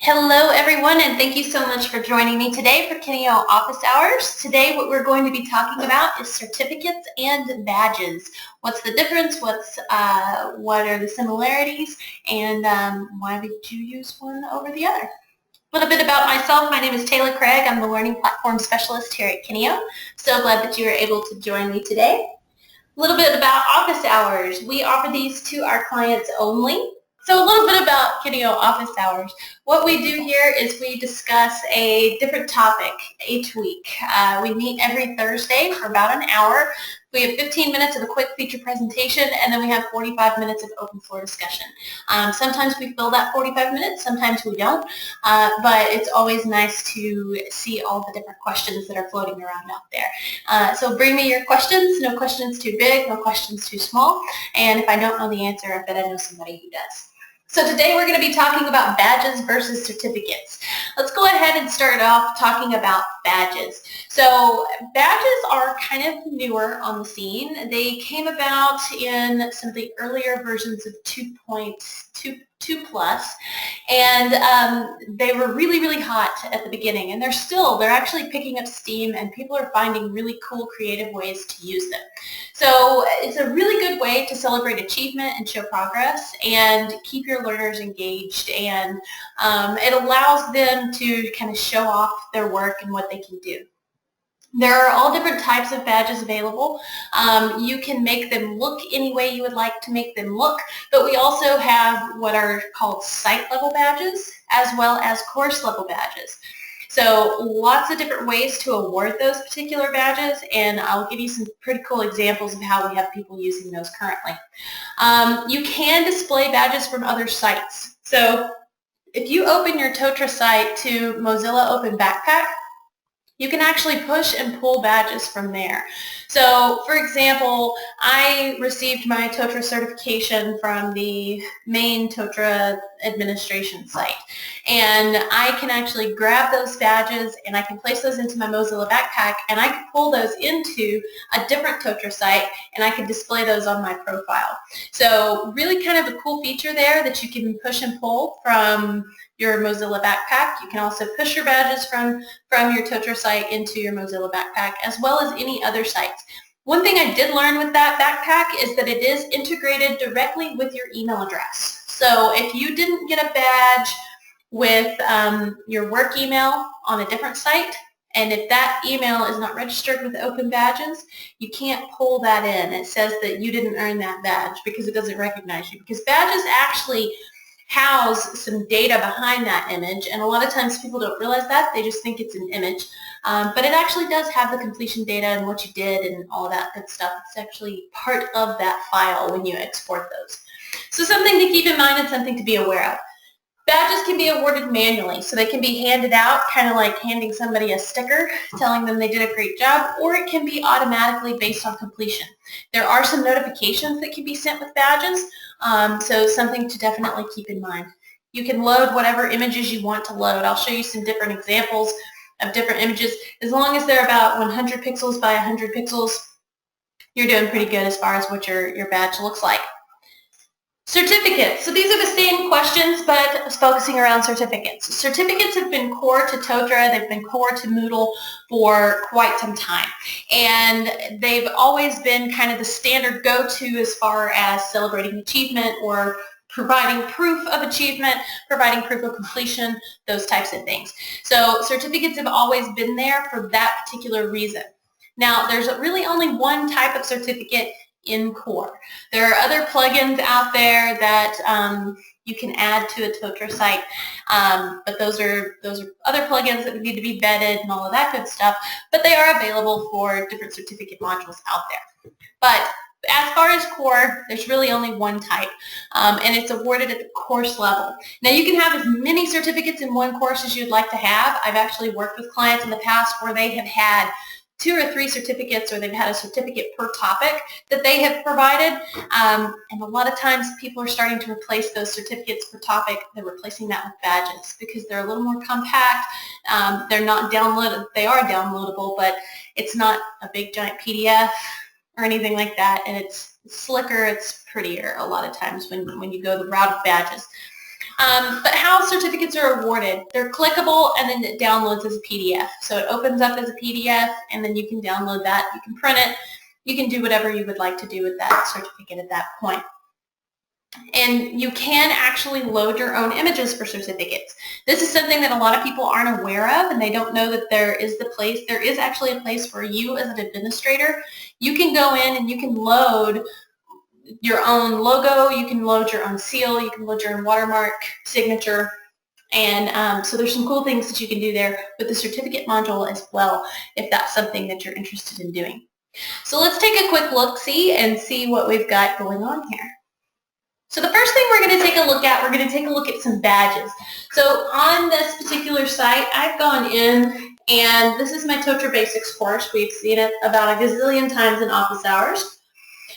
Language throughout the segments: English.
Hello everyone, and thank you so much for joining me today for Kineo Office Hours. Today what we're going to be talking about is certificates and badges. What's the difference, what are the similarities, and why would you use one over the other? A little bit about myself. My name is Taylor Craig. I'm the Learning Platform Specialist here at Kineo. So glad that you were able to join me today. A little bit about office hours. We offer these to our clients only. So a little bit about Kineo office hours. What we do here is we discuss a different topic each week. We meet every Thursday for about an hour. We have 15 minutes of a quick feature presentation, and then we have 45 minutes of open floor discussion. Sometimes we fill that 45 minutes, sometimes we don't, but it's always nice to see all the different questions that are floating around out there. So bring me your questions. No questions too big, no questions too small, and if I don't know the answer, I bet I know somebody who does. So today we're going to be talking about badges versus certificates. Let's go ahead and start off talking about badges. So badges are kind of newer on the scene. They came about in some of the earlier versions of 2.2 plus, and they were really hot at the beginning, and they're actually picking up steam, and people are finding really cool creative ways to use them. So it's a really good way to celebrate achievement and show progress and keep your learners engaged, and it allows them to kind of show off their work and what they can do. There are all different types of badges available. You can make them look any way you would like to make them look, but we also have what are called site level badges as well as course level badges. So lots of different ways to award those particular badges, and I'll give you some pretty cool examples of how we have people using those currently. You can display badges from other sites. So if you open your Totara site to Mozilla Open Backpack, you can actually push and pull badges from there. So, for example, I received my Totara certification from the main Totara administration site, and I can actually grab those badges and I can place those into my Mozilla Backpack, and I can pull those into a different Totara site, and I can display those on my profile. So really kind of a cool feature there that you can push and pull from your Mozilla Backpack. You can also push your badges from your Totara site into your Mozilla Backpack, as well as any other sites. One thing I did learn with that backpack is that it is integrated directly with your email address. So if you didn't get a badge with your work email on a different site, and if that email is not registered with Open Badges, you can't pull that in. It says that you didn't earn that badge because it doesn't recognize you, because badges actually house some data behind that image, and a lot of times people don't realize that. They just think it's an image, but it actually does have the completion data and what you did and all of that good stuff. It's actually part of that file when you export those. So something to keep in mind and something to be aware of. Badges can be awarded manually, so they can be handed out, kind of like handing somebody a sticker telling them they did a great job, or it can be automatically based on completion. There are some notifications that can be sent with badges, so something to definitely keep in mind. You can load whatever images you want to load. I'll show you some different examples of different images. As long as they're about 100 pixels by 100 pixels, you're doing pretty good as far as what your badge looks like. Certificates. So these are the same questions, but focusing around certificates. Certificates have been core to Totara. They've been core to Moodle for quite some time. And they've always been kind of the standard go-to as far as celebrating achievement or providing proof of achievement, providing proof of completion, those types of things. So certificates have always been there for that particular reason. Now, there's really only one type of certificate in core. There are other plugins out there that you can add to a Totara site, but those are other plugins that would need to be vetted and all of that good stuff, but they are available for different certificate modules out there. But as far as core, there's really only one type, and it's awarded at the course level. Now, you can have as many certificates in one course as you'd like to have. I've actually worked with clients in the past where they have had 2 or 3 certificates, or they've had a certificate per topic that they have provided, and a lot of times people are starting to replace those certificates per topic. They're replacing that with badges because they're a little more compact. They're not downloaded. They are downloadable, but it's not a big giant PDF or anything like that, and it's slicker, it's prettier a lot of times when you go the route of badges. But how certificates are awarded, they're clickable and then it downloads as a PDF. So it opens up as a PDF and then you can download that, you can print it, you can do whatever you would like to do with that certificate at that point. And you can actually load your own images for certificates. This is something that a lot of people aren't aware of, and they don't know that there is actually a place for you as an administrator. You can go in and you can load your own logo, you can load your own seal, you can load your own watermark, signature, and so there's some cool things that you can do there with the certificate module as well, if that's something that you're interested in doing. So let's take a quick look-see and see what we've got going on here. So the first thing we're going to take a look at, some badges. So on this particular site, I've gone in, and this is my Totara Basics course. We've seen it about a gazillion times in office hours.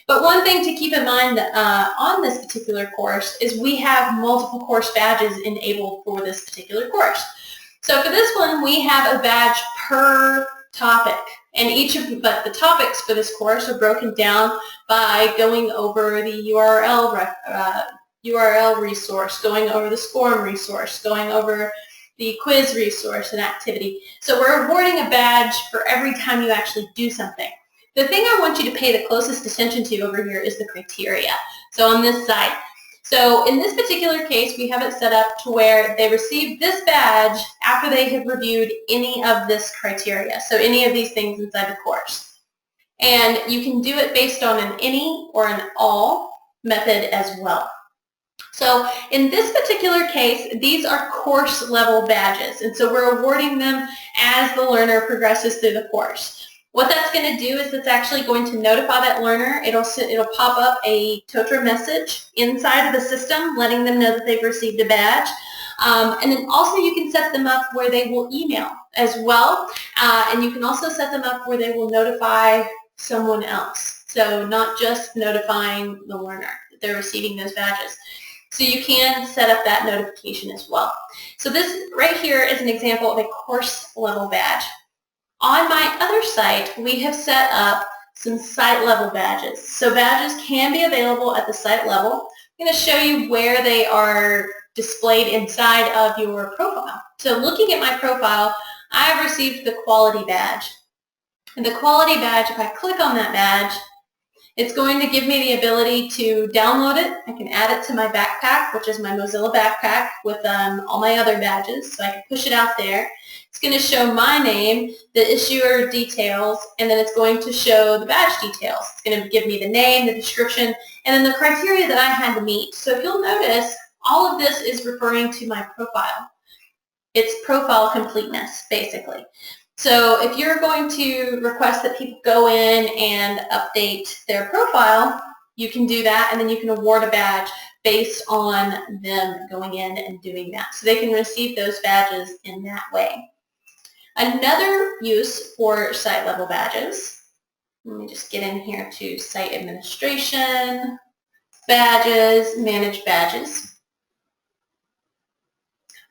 But one thing to keep in mind on this particular course is we have multiple course badges enabled for this particular course. So for this one, we have a badge per topic, and but the topics for this course are broken down by going over the URL resource, going over the SCORM resource, going over the quiz resource and activity. So we're awarding a badge for every time you actually do something. The thing I want you to pay the closest attention to over here is the criteria. So on this side. So in this particular case, we have it set up to where they receive this badge after they have reviewed any of this criteria. So any of these things inside the course. And you can do it based on an any or an all method as well. So in this particular case, these are course level badges. And so we're awarding them as the learner progresses through the course. What that's going to do is it's actually going to notify that learner. It'll pop up a Totara message inside of the system letting them know that they've received a badge. And then also you can set them up where they will email as well. And you can also set them up where they will notify someone else. So not just notifying the learner that they're receiving those badges. So you can set up that notification as well. So this right here is an example of a course level badge. On my other site, we have set up some site level badges. So badges can be available at the site level. I'm going to show you where they are displayed inside of your profile. So looking at my profile, I have received the quality badge. And the quality badge, if I click on that badge, it's going to give me the ability to download it. I can add it to my backpack, which is my Mozilla backpack with all my other badges. So I can push it out there. It's going to show my name, the issuer details, and then it's going to show the badge details. It's going to give me the name, the description, and then the criteria that I had to meet. So if you'll notice, all of this is referring to my profile. It's profile completeness, basically. So if you're going to request that people go in and update their profile, you can do that, and then you can award a badge based on them going in and doing that. So they can receive those badges in that way. Another use for site level badges, let me just get in here to site administration, badges, manage badges.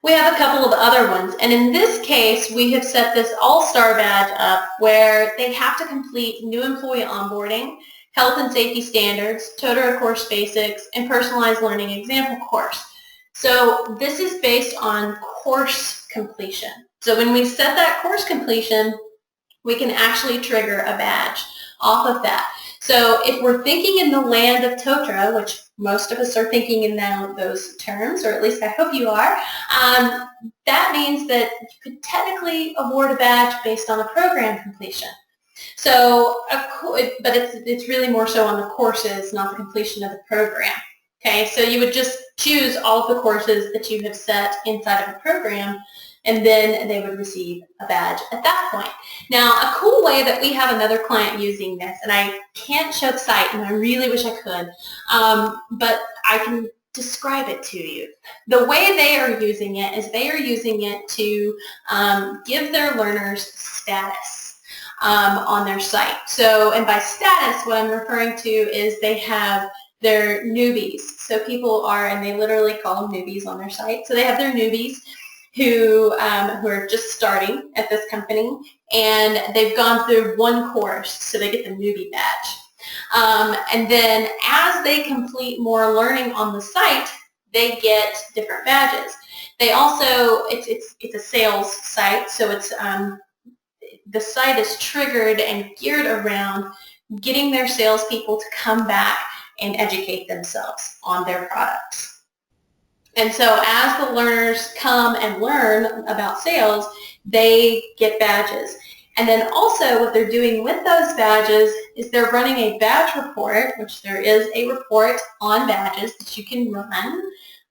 We have a couple of other ones, and in this case, we have set this all-star badge up where they have to complete new employee onboarding, health and safety standards, Totara course basics, and personalized learning example course. So this is based on course completion. So when we set that course completion, we can actually trigger a badge off of that. So if we're thinking in the land of Totara, which most of us are thinking in those terms, or at least I hope you are, that means that you could technically award a badge based on a program completion. So, but it's really more so on the courses, not the completion of the program. Okay, so you would just choose all of the courses that you have set inside of a program, and then they would receive a badge at that point. Now, a cool way that we have another client using this, and I can't show the site, and I really wish I could, but I can describe it to you. The way they are using it is they are using it to give their learners status on their site. So, and by status, what I'm referring to is they have their newbies. So people are, and they literally call them newbies on their site. So they have their newbies who are just starting at this company, and they've gone through one course, so they get the newbie badge. And then as they complete more learning on the site, they get different badges. They also, it's a sales site, so it's the site is triggered and geared around getting their salespeople to come back and educate themselves on their products. And so as the learners come and learn about sales, they get badges. And then also what they're doing with those badges is they're running a badge report, which there is a report on badges that you can run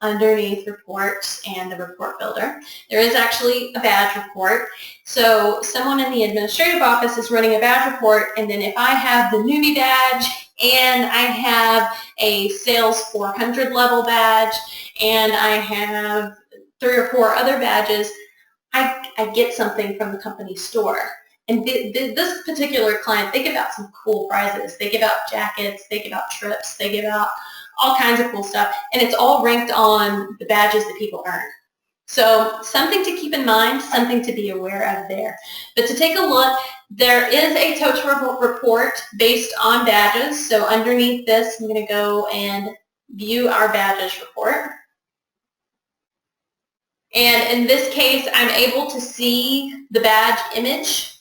underneath reports and the report builder. There is actually a badge report. So someone in the administrative office is running a badge report, and then if I have the newbie badge and I have a sales 400 level badge and I have 3 or 4 other badges, I get something from the company store. And this particular client, they give out some cool prizes. They give out jackets, they give out trips, they give out all kinds of cool stuff, and it's all ranked on the badges that people earn. So something to keep in mind, something to be aware of there. But to take a look, there is a Totara report based on badges. So underneath this, I'm going to go and view our badges report. And in this case, I'm able to see the badge image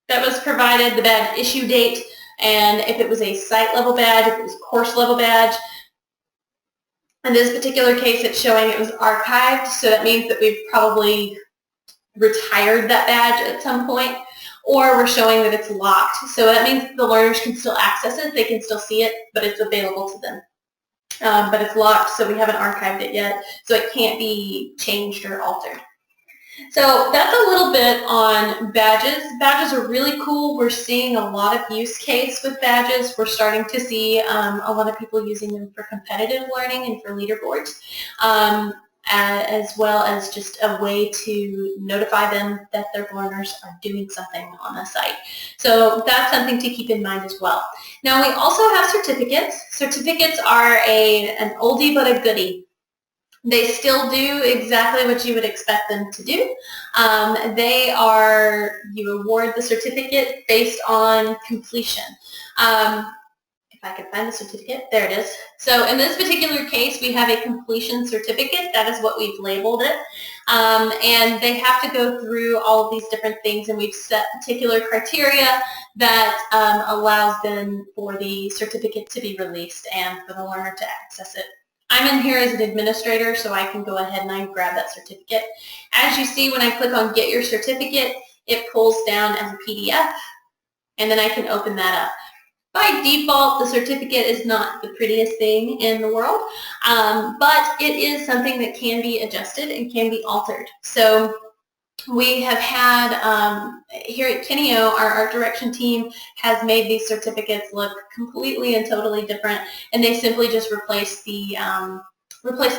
that was provided, the badge issue date, and if it was a site level badge, if it was a course level badge. In this particular case, it's showing it was archived, so that means that we've probably retired that badge at some point, or we're showing that it's locked. So that means the learners can still access it, they can still see it, but it's available to them. But it's locked, so we haven't archived it yet, so it can't be changed or altered. So that's a little bit on badges. Badges are really cool. We're seeing a lot of use case with badges. We're starting to see a lot of people using them for competitive learning and for leaderboards, as well as just a way to notify them that their learners are doing something on the site. So that's something to keep in mind as well. Now we also have certificates. Certificates are an oldie but a goodie. They still do exactly what you would expect them to do. You award the certificate based on completion. If I can find the certificate, there it is. So in this particular case, we have a completion certificate. That is what we've labeled it. And they have to go through all of these different things, and we've set particular criteria that allows them for the certificate to be released and for the learner to access it. I'm in here as an administrator, so I can go ahead and I grab that certificate. As you see, when I click on Get Your Certificate, it pulls down as a PDF, and then I can open that up. By default, the certificate is not the prettiest thing in the world, but it is something that can be adjusted and can be altered. So we have had, here at Kineo, our art direction team has made these certificates look completely and totally different, and they simply just replace the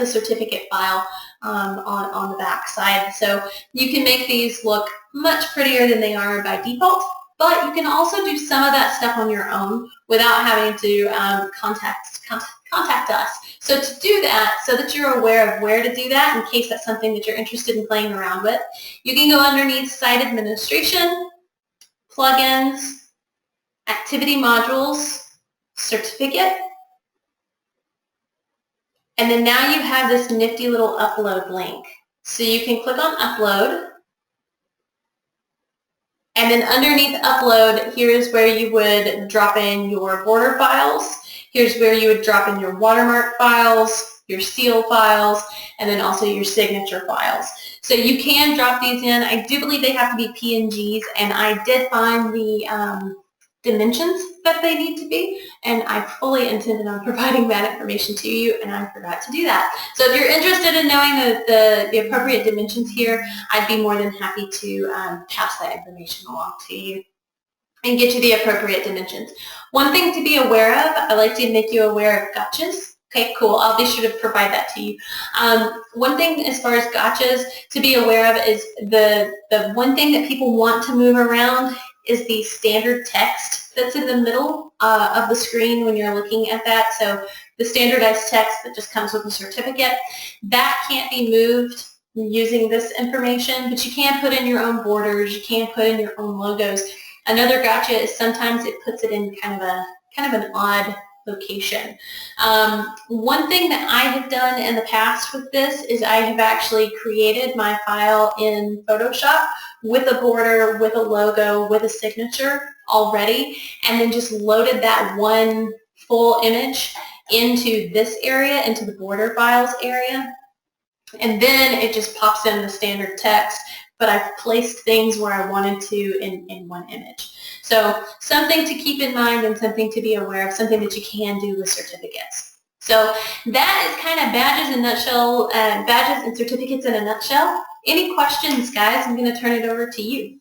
certificate file on the back side. So you can make these look much prettier than they are by default, but you can also do some of that stuff on your own without having to contact us. So to do that, so that you're aware of where to do that in case that's something that you're interested in playing around with, you can go underneath Site Administration, Plugins, Activity Modules, Certificate, and then now you have this nifty little upload link. So you can click on Upload, and then underneath Upload, here's where you would drop in your border files. Here's where you would drop in your watermark files, your seal files, and then also your signature files. So you can drop these in. I do believe they have to be PNGs, and I did find the dimensions that they need to be, and I fully intended on providing that information to you, and I forgot to do that. So if you're interested in knowing the appropriate dimensions here, I'd be more than happy to pass that information along to you and get you the appropriate dimensions. One thing to be aware of, I like to make you aware of gotchas. Okay, cool. I'll be sure to provide that to you. One thing as far as gotchas to be aware of is the one thing that people want to move around is the standard text that's in the middle of the screen when you're looking at that. So the standardized text that just comes with the certificate, that can't be moved using this information, but you can put in your own borders, you can put in your own logos. Another gotcha is sometimes it puts it in kind of an odd location. One thing that I have done in the past with this is I have actually created my file in Photoshop with a border, with a logo, with a signature already, and then just loaded that one full image into this area, into the border files area. And then it just pops in the standard text, but I've placed things where I wanted to in one image. So something to keep in mind and something to be aware of, something that you can do with certificates. So that is kind of badges in a nutshell, badges and certificates in a nutshell. Any questions, guys? I'm going to turn it over to you.